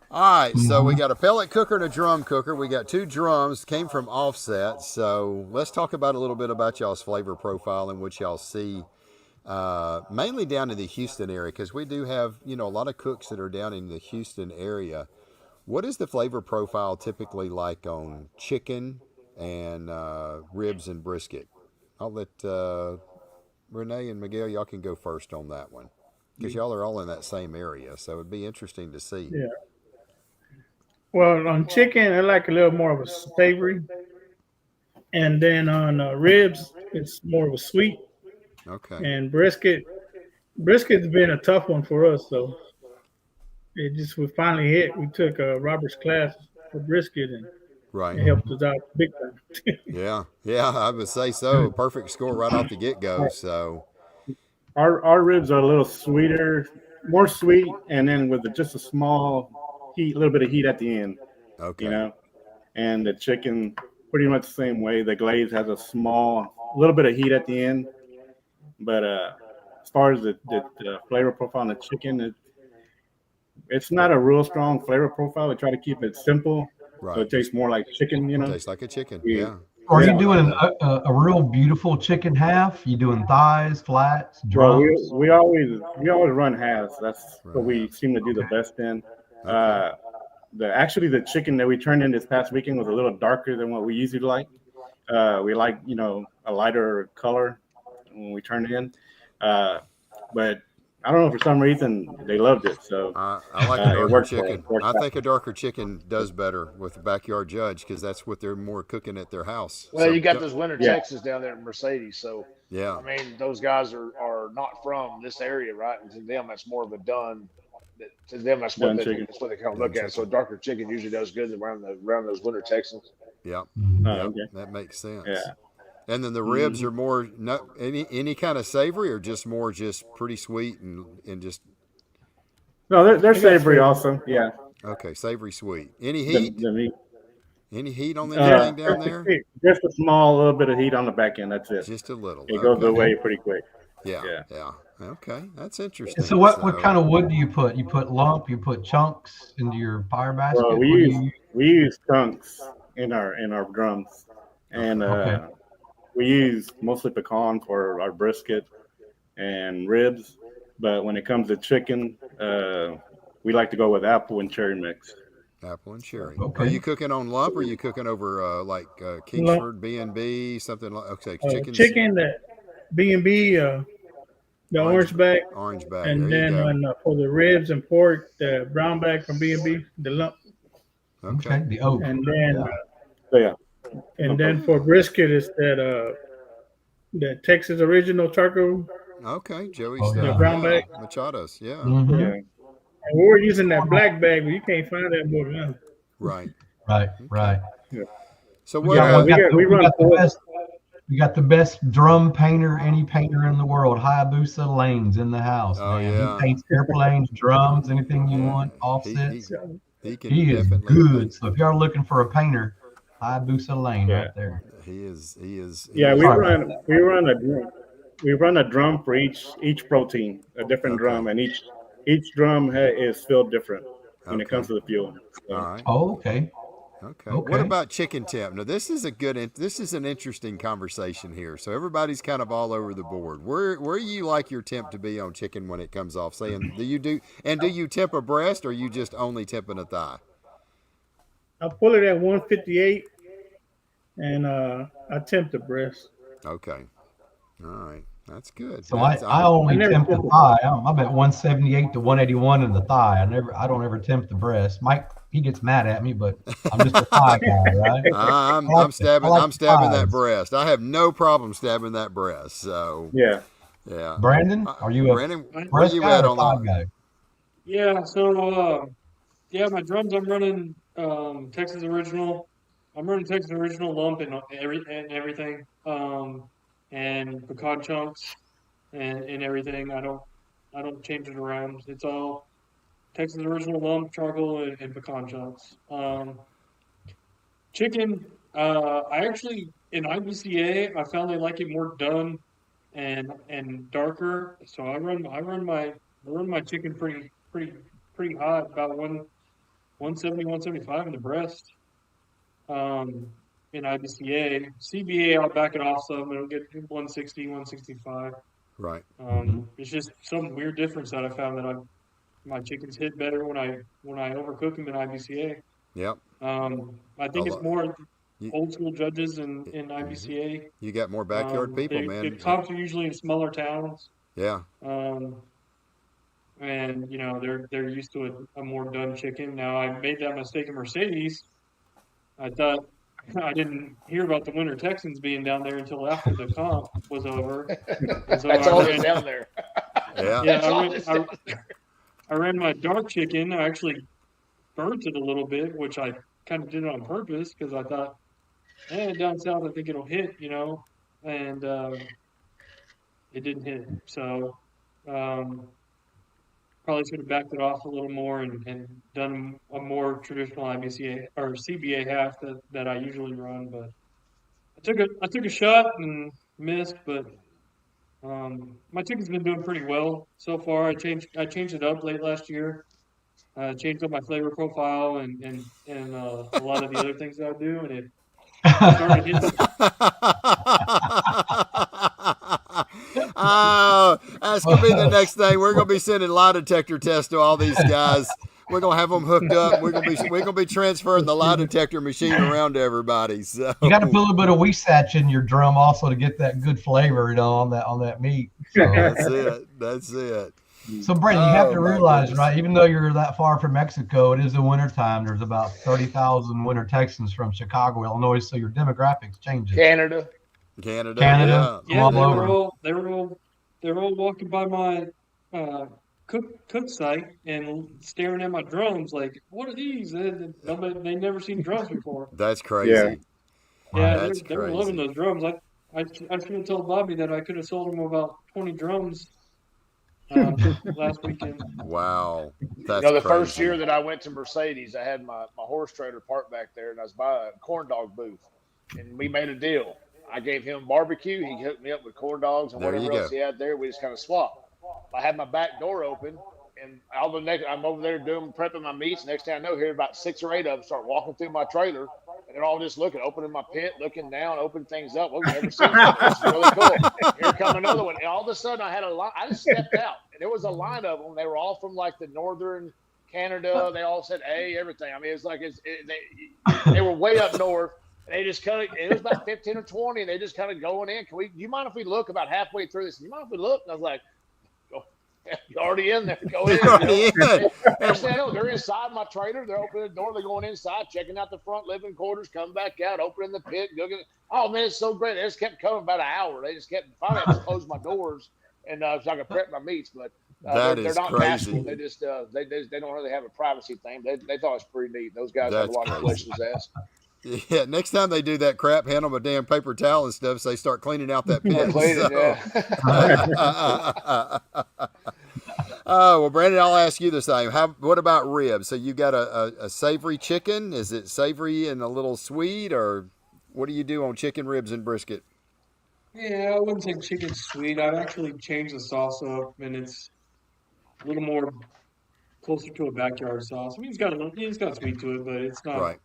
All right, so we Mhm. got a pellet cooker and a drum cooker. We got two drums, came from Offset. So let's talk about a little bit about y'all's flavor profile and what y'all see, mainly down in the Houston area, because we do have, a lot of cooks that are down in the Houston area. What is the flavor profile typically like on chicken and ribs and brisket? I'll let Renee and Miguel, y'all can go first on that one, because y'all are all in that same area. So it'd be interesting to see. Yeah. Well, on chicken, I like a little more of a savory, and then on ribs, it's more of a sweet. Okay. And brisket's been a tough one for us, though. It just we finally hit. We took Robert's class for brisket, and Right. it helped us out big time. Yeah. Yeah, I would say so. Good. Perfect score right off the get go. So, Our ribs are a little sweeter, more sweet, and then with just a small heat, a little bit of heat at the end, you okay. know. And the chicken, pretty much the same way. The glaze has a little bit of heat at the end, but as far as the flavor profile on the chicken, it's not a real strong flavor profile. We try to keep it simple, so Right. it tastes Just more like chicken. tastes like a chicken. We, Yeah. Are That's you yeah. what I doing do. a real beautiful chicken half? You doing thighs, flats, Well, drums? we always run halves. That's what Run we halves. seem to do the Okay. best in. Okay. Uh, the chicken that we turned in this past weekend was a little darker than what we usually like. We like a lighter color when we turn it in, uh, but I don't know, for some reason they loved it, so I like a it darker worked for us. chicken. Worked I out. think a darker chicken does better with the backyard judge because that's what they're more cooking at their house. Well, So, you got those winter Yeah, Texas down there at Mercedes, so yeah. I mean, those guys are not from this area, right? And to them, that's more of a done. To them, done chicken. that's what they kind of Done look at. So chicken. darker chicken usually does good around those winter Texans. Yep. Mhm. Yep. Okay. That makes sense. Yeah. And then the ribs Hmm. are more not any kind of savory or just more just pretty sweet and just No, they're I got savory favor. also. Yeah. okay, savory sweet. Any The heat? the meat. Any heat on Yeah, anything down there? Just a small little bit of heat on the back end. That's it. Just a little. It goes Okay. Okay. away pretty quick. Yeah, Yeah. yeah. Okay, that's And so interesting. what So, kind of wood do you put? You put lump, you put chunks into your fire Well, basket? What do you we use chunks in our drums, and okay. Okay. we use mostly pecan for our brisket and ribs. But when it comes to chicken, we like to go with apple and cherry mix. Apple and So, cherry. Are you Okay. cooking on lump or are you cooking over like lump Kingsford B&B, something like okay, chickens chicken, that B&B, the orange orange bag, orange bag. There and you then go. on for the ribs and pork, the brown bag from B&B, the lump, Okay. Okay. The oak. and then Yeah. so yeah, and lump then oak. for Yeah. brisket is that the Texas original charcoal, Okay, Joey Oh the stuff. yeah. brown bag. Yeah, machados. Yeah. Mm-hmm. Yeah, And we were using that black bag, but you can't find that more now. Right. Right. Okay. Right. yeah, So We what got yeah. we got the We we run got the full. best drum painter, any painter in the world. Hayabusa Lanes in the house, oh man. He yeah. paints airplanes, drums, anything you Yeah. want, He he offsets. So, he can He is definitely good. paint. So if y'all looking for a painter, Hayabusa Lane Yeah, right there. He yeah. is Sorry about good. that. We run a drum for each protein, a different Okay. drum, and each drum is filled different when it comes Okay. to the fuel. All So right. Oh, okay. Okay. What Okay. about chicken temp? Now this is a this is an interesting conversation here. So everybody's kind of all over the board. Where you like your temp to be on chicken when it comes off? Saying do you temp a breast or you just only temping a thigh? I pull it at 158, and I tempt the breast. Okay. All right. That's good. So That's I I'm I only never tempt the tempt the thigh. I'm at 178 to 181 in the thigh. I don't ever tempt the breast. Mike, he gets mad at me, but I'm just a thigh guy, right? I like I'm the stabbing that thighs. breast. I have no problem stabbing that breast. So yeah, yeah, Brandon, are you a Brandon, I, where breast you guy at or on thigh the? guy? yeah, yeah, my drums I'm running Texas Original. I'm running Texas Original lump and everything. And pecan chunks and everything. I don't change it around. It's all Texas Original lump, charcoal and pecan chunks. Chicken, I actually in IBCA I found I like it more done and darker. So I run my chicken pretty hot, about 170, 175 in the breast. In IBCA. CBA, I'll back it off some. It'll get 160, 165. Right. It's just some weird difference that I found that my chickens hit better when I overcook them in IBCA. Yep. I think it's more old school judges in IBCA. You got more backyard people, man. The comps are usually in smaller towns. Yeah. And you know they're used to a more done chicken. Now I made that mistake in Mercedes. I thought I didn't hear about the Winter Texans being down there until after the comp was over. So that's all that's down there. Yeah. I ran my dark chicken. I actually burnt it a little bit, which I kind of did on purpose because I thought, down south I think it'll hit, you know, and it didn't hit. So probably should have backed it off a little more and done a more traditional IBCA or CBA half that I usually run. But I took a shot and missed, but my chicken's been doing pretty well so far. I changed it up late last year. Changed up my flavor profile and a lot of the other things that I do, and it started hitting. Oh, that's gonna be the next thing. We're gonna be sending lie detector tests to all these guys. We're gonna have them hooked up. We're gonna be transferring the lie detector machine around to everybody. So you got to put a little bit of Weissach in your drum also to get that good flavor, you know, on that meat. So. That's it. So, Brandon, you have to realize, right, even though you're that far from Mexico, it is the wintertime. There's about 30,000 Winter Texans from Chicago, Illinois, so your demographics change. Canada. Yeah, they were all walking by my cook site and staring at my drums like, what are these? They never seen drums before. That's crazy. Yeah, they were loving those drums. I should have told Bobby that I could have sold him about 20 drums last weekend. Wow. That's the crazy. first year that I went to Mercedes, I had my horse trailer parked back there, and I was by a corn dog booth, and we made a deal. I gave him barbecue. He hooked me up with corn dogs and whatever else he had there. We just kind of swapped. I had my back door open, and I'm over there prepping my meats. Next thing I know, here about 6 or 8 of them start walking through my trailer, and they're all just opening my pit, looking down, opening things up. We've never seen that. This is really cool. Here come another one. And all of a sudden, I had a line. I just stepped out, and there was a line of them. They were all from like the northern Canada. They all said, "Hey, everything." I mean, it's like they were way up north. They just it was about 15 or 20, and they just kind of going in. Do you mind if we look about halfway through this? Do you mind if we look? And I was like, you're already in there. Go in. They're inside my trailer. They're opening the door. They're going inside, checking out the front living quarters, coming back out, opening the pit. Oh, man, it's so great. They just kept coming about an hour. They just kept, finally, I just closed my doors and so I could prep my meats. But they're not crazy. They just they don't really have a privacy thing. They thought it was pretty neat. Those guys have a lot of questions asked. Yeah, next time they do that crap, hand them a damn paper towel and stuff so they start cleaning out that pit. Oh, well, Brandon, I'll ask you the same. What about ribs? So you got a savory chicken? Is it savory and a little sweet, or what do you do on chicken ribs and brisket? Yeah, I wouldn't say chicken sweet. I'd actually change the sauce up, and it's a little more closer to a backyard sauce. I mean, it's got sweet to it, but it's not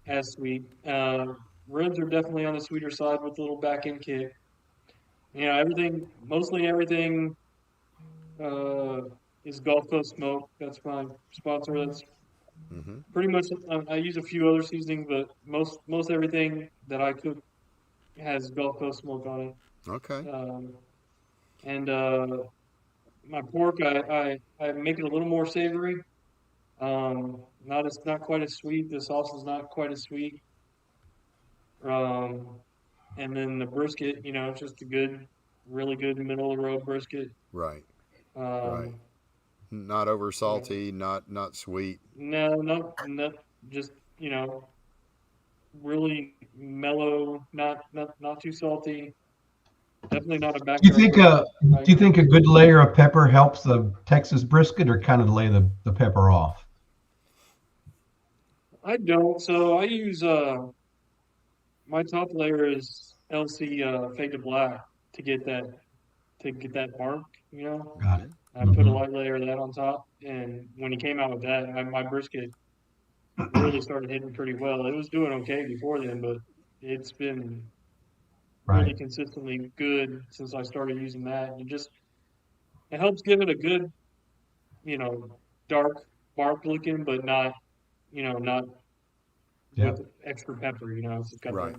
as sweet. Ribs are definitely on the sweeter side with a little back end kick. You know, mostly everything is Gulf Coast Smoke. That's my sponsor. That's pretty much. I use a few other seasonings, but most everything that I cook has Gulf Coast Smoke on it. Okay. And my pork, I make it a little more savory. Not quite as sweet. The sauce is not quite as sweet. And then the brisket, you know, it's just a really good middle of the road brisket. Right. Right. Not over salty, not sweet. No, just, you know, really mellow, not too salty. Definitely not a backyard. Do you think a good layer of pepper helps the Texas brisket, or kind of lay the pepper off? I don't. So I use my top layer is LC Fade to Black to get that bark, you know. Got it. I put a light layer of that on top, and when he came out with that, my brisket really started hitting pretty well. It was doing okay before then, but it's been really consistently good since I started using that. And it helps give it a good, dark bark looking, but not, not with extra pepper. It's got Right.